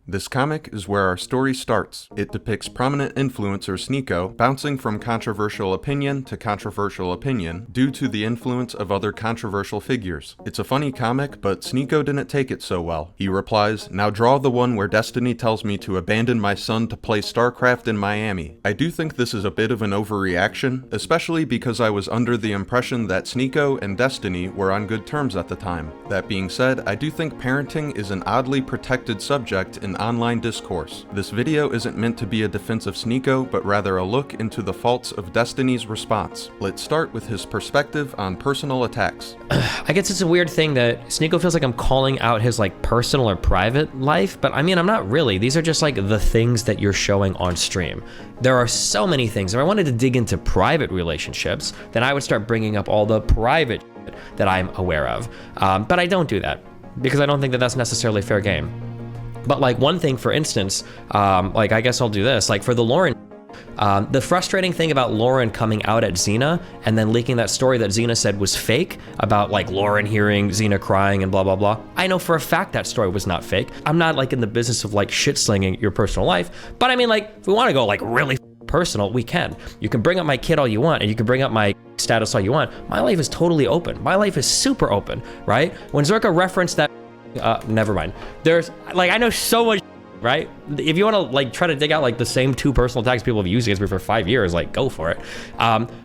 This comic is where our story starts. It depicts prominent influencer Sneako bouncing from controversial opinion to controversial opinion due to the influence of other controversial figures. It's a funny comic, but Sneako didn't take it so well. He replies, "Now draw the one where Destiny tells me to abandon my son to play StarCraft in Miami." I do think this is a bit of an overreaction, especially because I was under the impression that Sneako and Destiny were on good terms at the time. That being said, I do think parenting is an oddly protected subject in online discourse. This video isn't meant to be a defense of Sneako, but rather a look into the faults of Destiny's response. Let's start with his perspective on personal attacks. I guess it's a weird thing that Sneako feels like I'm calling out his like personal or private life, but I mean, I'm not really. These are just like the things that you're showing on stream. There are so many things. If I wanted to dig into private relationships, then I would start bringing up all the private shit that I'm aware of. But I don't do that because I don't think that that's necessarily fair game. But like one thing, for instance, like I guess I'll do this, like for the Lauren, the frustrating thing about Lauren coming out at Xena and then leaking that story that Xena said was fake about like Lauren hearing Xena crying and blah, blah, blah. I know for a fact that story was not fake. I'm not like in the business of like shit slinging your personal life, but I mean like, if we want to go like really personal, we can. You can bring up my kid all you want and you can bring up my status all you want. My life is totally open. My life is super open, right? When Zerka referenced that, never mind. There's like, I know so much, right? If you want to like try to dig out like the same two personal attacks people have used against me for 5 years, like go for it.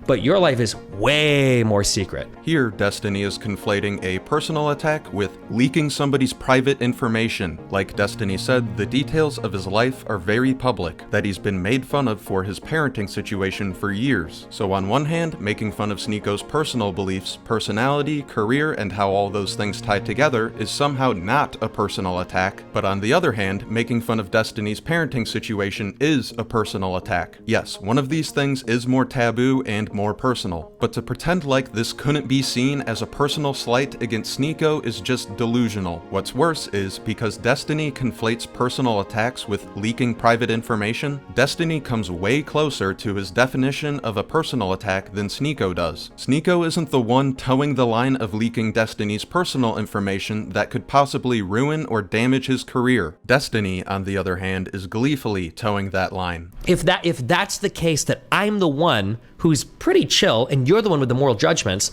But your life is way more secret. Here, Destiny is conflating a personal attack with leaking somebody's private information. Like Destiny said, the details of his life are very public, that he's been made fun of for his parenting situation for years. So on one hand, making fun of Sneako's personal beliefs, personality, career, and how all those things tie together is somehow not a personal attack. But on the other hand, making fun of Destiny's parenting situation is a personal attack. Yes, one of these things is more taboo and more personal, but to pretend like this couldn't be seen as a personal slight against Sneako is just delusional. What's worse is, because Destiny conflates personal attacks with leaking private information, Destiny comes way closer to his definition of a personal attack than Sneako does. Sneako isn't the one towing the line of leaking Destiny's personal information that could possibly ruin or damage his career. Destiny, on the other hand, is gleefully towing that line. If that's the case, that I'm the one who's pretty chill and you're the one with the moral judgments,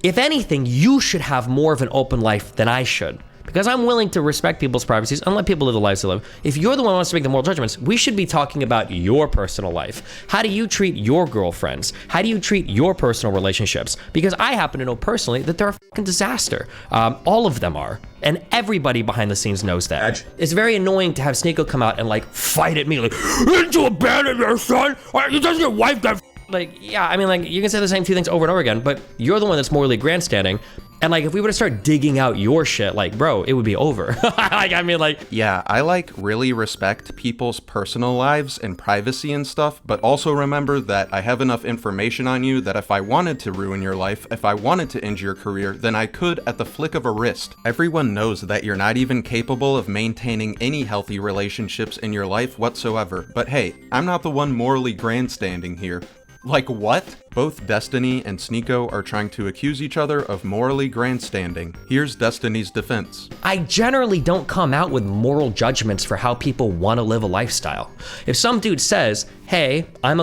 if anything, you should have more of an open life than I should. Because I'm willing to respect people's privacies and let people live the lives they live. If you're the one who wants to make the moral judgments, we should be talking about your personal life. How do you treat your girlfriends? How do you treat your personal relationships? Because I happen to know personally that they're a fucking disaster. All of them are. And everybody behind the scenes knows that. It's very annoying to have Sneako come out and like fight at me like, "Did you abandon your son? Doesn't your wife get?" Like, yeah, I mean, like, you can say the same two things over and over again, but you're the one that's morally grandstanding. And like, if we were to start digging out your shit, like, bro, it would be over. Like, I mean, like, yeah, I like really respect people's personal lives and privacy and stuff, but also remember that I have enough information on you that if I wanted to ruin your life, if I wanted to end your career, then I could at the flick of a wrist. Everyone knows that you're not even capable of maintaining any healthy relationships in your life whatsoever. But hey, I'm not the one morally grandstanding here. Like what? Both Destiny and Sneako are trying to accuse each other of morally grandstanding. Here's Destiny's defense. I generally don't come out with moral judgments for how people want to live a lifestyle. If some dude says, "Hey, I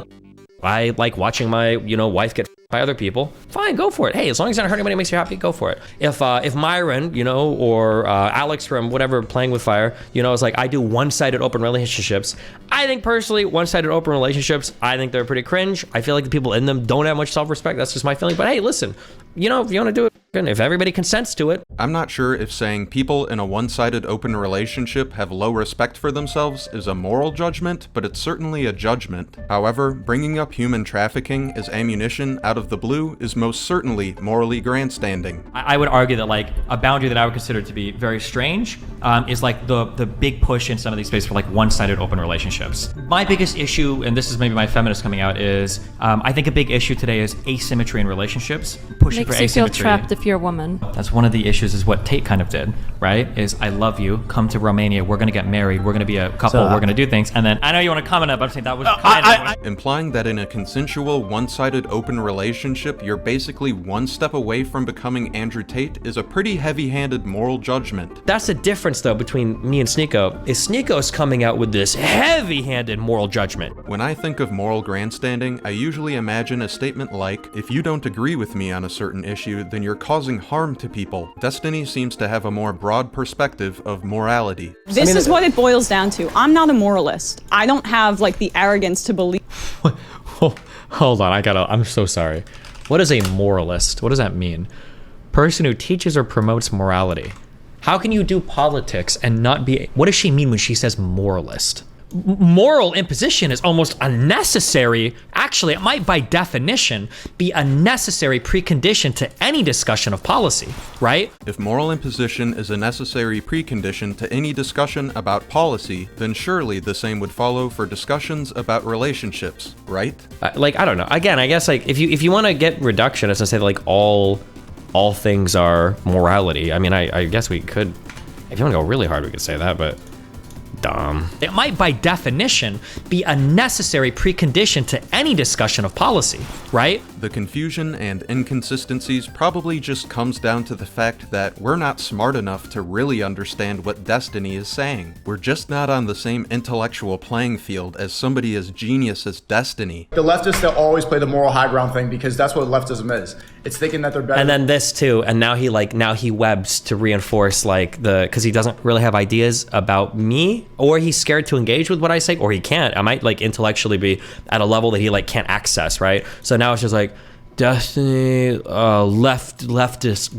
like watching my, wife get by other people," fine, go for it. Hey, as long as you're not hurting anybody, makes you happy, go for it. If Myron, or Alex from whatever, Playing with Fire, is like, "I do one-sided open relationships." I think personally, one-sided open relationships, I think they're pretty cringe. I feel like the people in them don't have much self-respect. That's just my feeling. But hey, listen, if you want to do it, if everybody consents to it. I'm not sure if saying people in a one-sided open relationship have low respect for themselves is a moral judgment, but it's certainly a judgment. However, bringing up human trafficking as ammunition out of the blue is most certainly morally grandstanding. I would argue that like a boundary that I would consider to be very strange is like the big push in some of these spaces for like one-sided open relationships. My biggest issue, and this is maybe my feminist coming out, is I think a big issue today is asymmetry in relationships. Pushing issue for Makes you feel asymmetry. trapped if you're a woman. That's one of the issues is what Tate kind of did, right? Is I love you, come to Romania, we're gonna get married, we're gonna be a couple, we're gonna do things, and then I know you want to comment on it, but I'm saying that was kind of Implying that in a consensual, one-sided open relationship, you're basically one step away from becoming Andrew Tate is a pretty heavy-handed moral judgment. That's the difference, though, between me and Sneako, is Sneako's coming out with this heavy-handed moral judgment. When I think of moral grandstanding, I usually imagine a statement like, if you don't agree with me on a certain issue, then you're causing harm to people. Destiny seems to have a more broad perspective of morality. This is what it boils down to. I'm not a moralist. I don't have like the arrogance to believe. Hold on, I'm so sorry. What is a moralist? What does that mean? Person who teaches or promotes morality. How can you do politics and not be, what does she mean when she says moralist? Moral imposition is almost unnecessary. Actually, it might by definition be a necessary precondition to any discussion of policy, right? If moral imposition is a necessary precondition to any discussion about policy, then surely the same would follow for discussions about relationships, right? Like, I don't know. Again, I guess like if you want to get reductionist and say that, like all things are morality, I mean, I guess we could, if you want to go really hard, we could say that, but dumb. It might by definition be a necessary precondition to any discussion of policy, right? The confusion and inconsistencies probably just comes down to the fact that we're not smart enough to really understand what Destiny is saying. We're just not on the same intellectual playing field as somebody as genius as Destiny. The leftists, they'll always play the moral high ground thing because that's what leftism is. It's thinking that they're better. And then this too, and now he webs to reinforce like because he doesn't really have ideas about me, or he's scared to engage with what I say, or he can't. I might like intellectually be at a level that he like can't access, right? So now it's just like, Destiny, leftists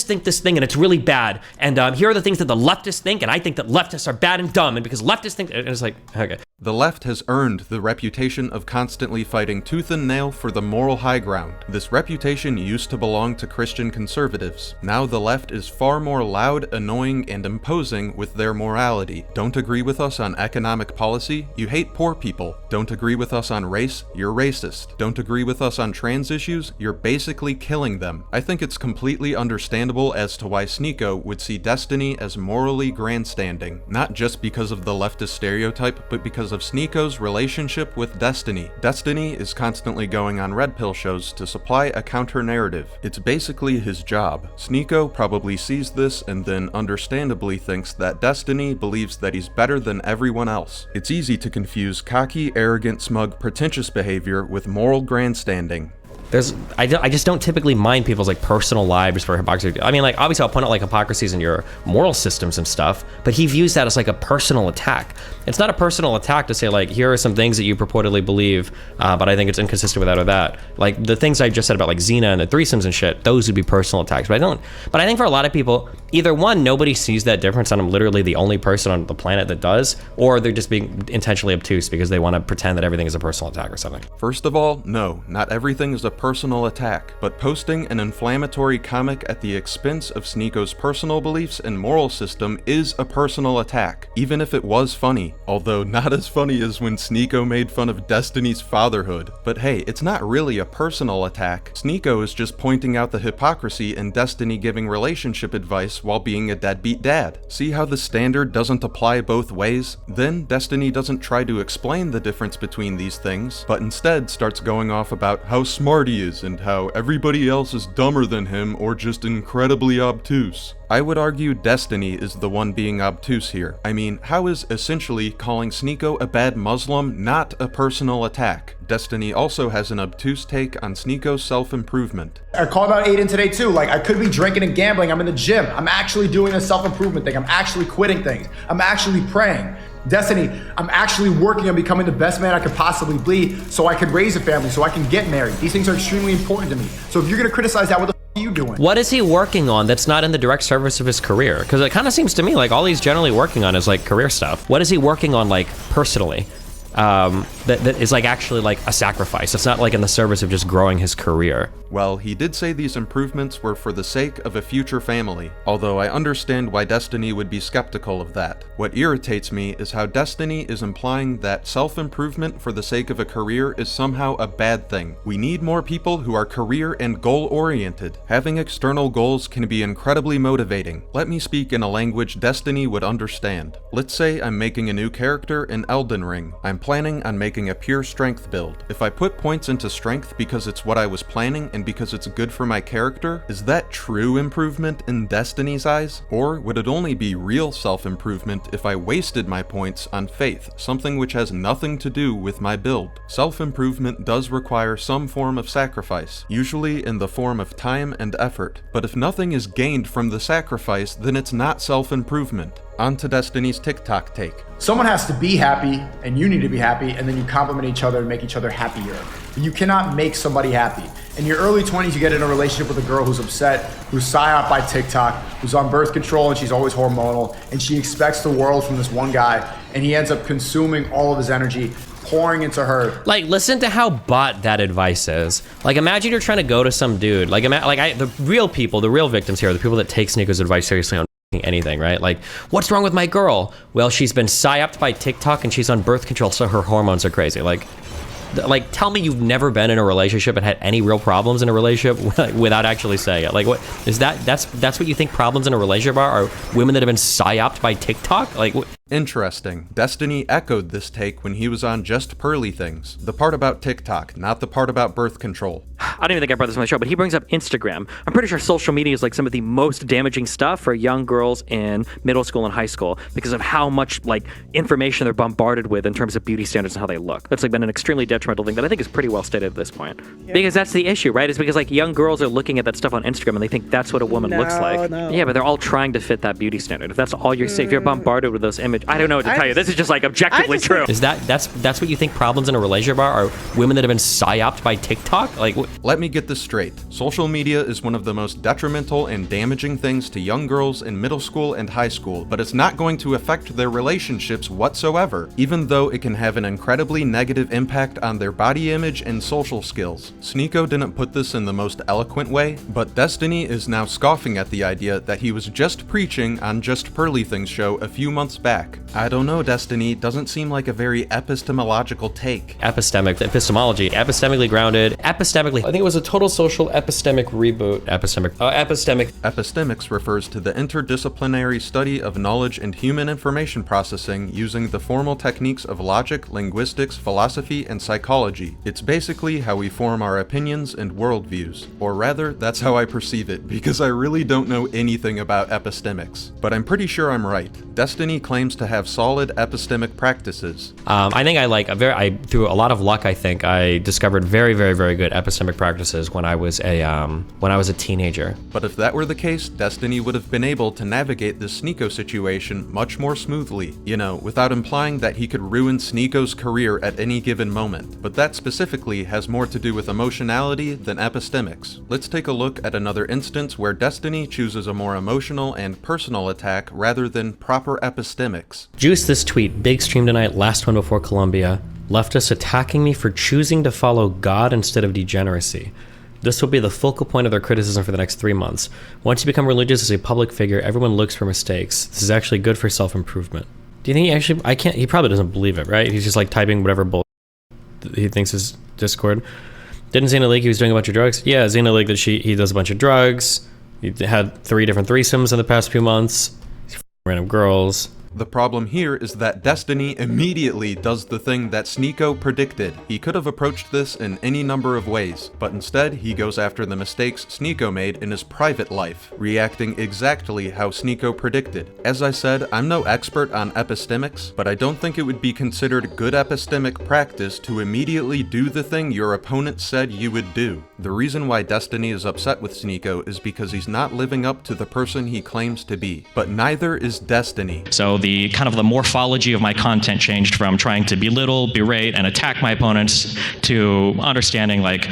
think this thing and it's really bad, and here are the things that the leftists think, and I think that leftists are bad and dumb, and because leftists think, and it's like, okay. The left has earned the reputation of constantly fighting tooth and nail for the moral high ground. This reputation used to belong to Christian conservatives. Now the left is far more loud, annoying, and imposing with their morality. Don't agree with us on economic policy? You hate poor people. Don't agree with us on race? You're racist. Don't agree with us on trans issues? You're basically killing them. I think it's completely understandable as to why Sneako would see Destiny as morally grandstanding, not just because of the leftist stereotype, but because of Sneako's relationship with Destiny. Destiny is constantly going on red pill shows to supply a counter-narrative. It's basically his job. Sneako probably sees this and then understandably thinks that Destiny believes that he's better than everyone else. It's easy to confuse cocky, arrogant, smug, pretentious behavior with moral grandstanding. I just don't typically mind people's like personal lives for hypocrisy. I mean, like obviously I'll point out like hypocrisies in your moral systems and stuff, but he views that as like a personal attack. It's not a personal attack to say like, here are some things that you purportedly believe, but I think it's inconsistent with that or that. Like the things I just said about like Xena and the threesomes and shit, those would be personal attacks. But I think for a lot of people, either one, nobody sees that difference and I'm literally the only person on the planet that does, or they're just being intentionally obtuse because they want to pretend that everything is a personal attack or something. First of all, no, not everything is a personal attack, but posting an inflammatory comic at the expense of Sneako's personal beliefs and moral system is a personal attack, even if it was funny, although not as funny as when Sneako made fun of Destiny's fatherhood. But hey, it's not really a personal attack. Sneako is just pointing out the hypocrisy in Destiny giving relationship advice while being a deadbeat dad. See how the standard doesn't apply both ways? Then Destiny doesn't try to explain the difference between these things, but instead starts going off about how smart he is and how everybody else is dumber than him or just incredibly obtuse. I would argue Destiny is the one being obtuse here. I mean, how is essentially calling Sneako a bad Muslim not a personal attack? Destiny also has an obtuse take on Sneako's self-improvement. I called out Aiden today too. Like, I could be drinking and gambling. I'm in the gym. I'm actually doing a self-improvement thing. I'm actually quitting things. I'm actually praying. Destiny, I'm actually working on becoming the best man I could possibly be so I could raise a family, so I can get married. These things are extremely important to me. So if you're gonna criticize that, what the f are you doing? What is he working on that's not in the direct service of his career? Because it kind of seems to me like all he's generally working on is like career stuff. What is he working on like personally? that is like actually like a sacrifice. It's not like in the service of just growing his career. Well, he did say these improvements were for the sake of a future family, although I understand why Destiny would be skeptical of that. What irritates me is how Destiny is implying that self-improvement for the sake of a career is somehow a bad thing. We need more people who are career and goal-oriented. Having external goals can be incredibly motivating. Let me speak in a language Destiny would understand. Let's say I'm making a new character in Elden Ring. I'm planning on making a pure strength build. If I put points into strength because it's what I was planning and because it's good for my character, is that true improvement in Destiny's eyes? Or would it only be real self-improvement if I wasted my points on faith, something which has nothing to do with my build? Self-improvement does require some form of sacrifice, usually in the form of time and effort. But if nothing is gained from the sacrifice, then it's not self-improvement. On to Destiny's TikTok take. Someone has to be happy, and you need to be happy, and then you compliment each other and make each other happier. You cannot make somebody happy. In your early 20s, you get in a relationship with a girl who's upset, who's psyoped by TikTok, who's on birth control, and she's always hormonal, and she expects the world from this one guy, and he ends up consuming all of his energy, pouring into her. Like, listen to how bought that advice is. Like, imagine you're trying to go to some dude. Like, the real people, the real victims here are the people that take Sneako's advice seriously on anything, right? Like, what's wrong with my girl? Well, she's been psyoped by TikTok and she's on birth control, so her hormones are crazy. Like, tell me you've never been in a relationship and had any real problems in a relationship without actually saying it. Like, what is that? That's what you think problems in a relationship are women that have been psyoped by TikTok? Like, what? Interesting. Destiny echoed this take when he was on Just Pearly Things. The part about TikTok, not the part about birth control. I don't even think I brought this on the show, but he brings up Instagram. I'm pretty sure social media is like some of the most damaging stuff for young girls in middle school and high school because of how much like information they're bombarded with in terms of beauty standards and how they look. That's like been an extremely detrimental thing that I think is pretty well stated at this point. Yeah. Because that's the issue, right? It's because like young girls are looking at that stuff on Instagram and they think that's what a woman looks like. No. Yeah, but they're all trying to fit that beauty standard. If that's all you're saying, if you're bombarded with those images, I don't know what to tell you. This is just like objectively true. Is that's what you think problems in a relationship are women that have been psyoped by TikTok? Like, let me get this straight. Social media is one of the most detrimental and damaging things to young girls in middle school and high school, but it's not going to affect their relationships whatsoever, even though it can have an incredibly negative impact on their body image and social skills. Sneako didn't put this in the most eloquent way, but Destiny is now scoffing at the idea that he was just preaching on Just Pearly Things show a few months back. I don't know, Destiny, doesn't seem like a very epistemological take. Epistemology, epistemically grounded, epistemically, I think it was a total social epistemic reboot. Epistemic. Epistemics refers to the interdisciplinary study of knowledge and human information processing using the formal techniques of logic, linguistics, philosophy, and psychology. It's basically how we form our opinions and worldviews. Or rather, that's how I perceive it, because I really don't know anything about epistemics. But I'm pretty sure I'm right. Destiny claims to have solid epistemic practices. I think through a lot of luck, I think I discovered very, very, very good epistemic practices when I was a teenager. But if that were the case, Destiny would have been able to navigate this Sneako situation much more smoothly, without implying that he could ruin Sneako's career at any given moment. But that specifically has more to do with emotionality than epistemics. Let's take a look at another instance where Destiny chooses a more emotional and personal attack rather than proper epistemics. Juice this tweet, big stream tonight, last one before Columbia. Leftists attacking me for choosing to follow God instead of degeneracy. This will be the focal point of their criticism for the next 3 months. Once you become religious as a public figure, everyone looks for mistakes. This is actually good for self-improvement. Do you think he probably doesn't believe it, right? He's just like typing whatever bull he thinks is Discord. Didn't Xena leak he was doing a bunch of drugs? Yeah, Xena leaked that he does a bunch of drugs. He had 3 different threesomes in the past few months. He's random girls. The problem here is that Destiny immediately does the thing that Sneako predicted. He could have approached this in any number of ways, but instead he goes after the mistakes Sneako made in his private life, reacting exactly how Sneako predicted. As I said, I'm no expert on epistemics, but I don't think it would be considered good epistemic practice to immediately do the thing your opponent said you would do. The reason why Destiny is upset with Sneako is because he's not living up to the person he claims to be, but neither is Destiny. So the kind of the morphology of my content changed from trying to belittle, berate, and attack my opponents to understanding like,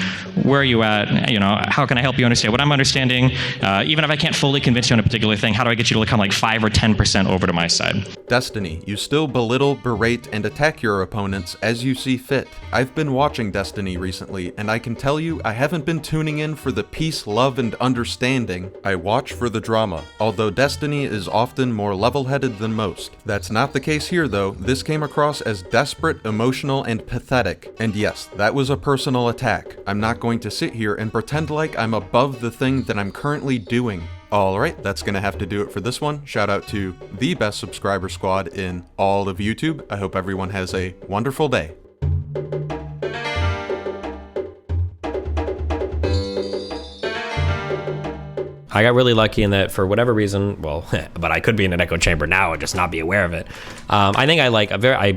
where are you at? You know, how can I help you understand what I'm understanding? Even if I can't fully convince you on a particular thing, how do I get you to come like 5 or 10% over to my side? Destiny, you still belittle, berate, and attack your opponents as you see fit. I've been watching Destiny recently, and I can tell you I haven't been tuning in for the peace, love, and understanding. I watch for the drama, although Destiny is often more level-headed than most. That's not the case here though. This came across as desperate, emotional, and pathetic. And yes, that was a personal attack. I'm not going to sit here and pretend like I'm above the thing that I'm currently doing. Alright, that's gonna have to do it for this one. Shout out to the best subscriber squad in all of YouTube. I hope everyone has a wonderful day. I got really lucky in that for whatever reason, well, but I could be in an echo chamber now and just not be aware of it. I think I